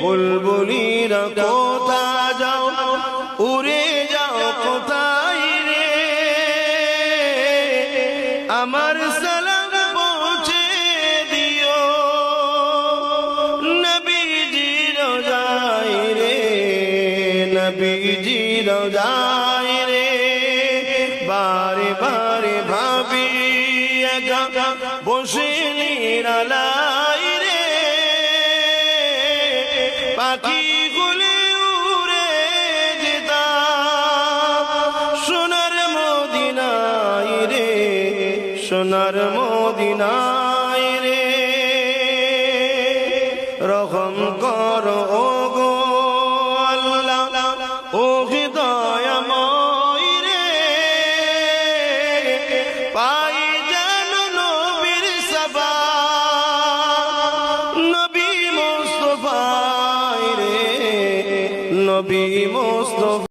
বুলবুলিরা কোথা যাও, উড়ে যাও কোথায় রে, আমার সালাম পৌঁছে দিও নবীজি রোজায় রে, নবীজি রোজায় রে। বারে বারে ভাবি একা বসে নিরালায় রে, পাখি গুলি উড়ে যেতাম সোনার মদিনায় রে, সোনার মদিনায় রে। রহম করো ও গো আল্লাহ, ও হৃদয়ময় রে, পাই যেন নবীর সাবা, নবী মুস্তাফা রে, নবী মুস্তাফা।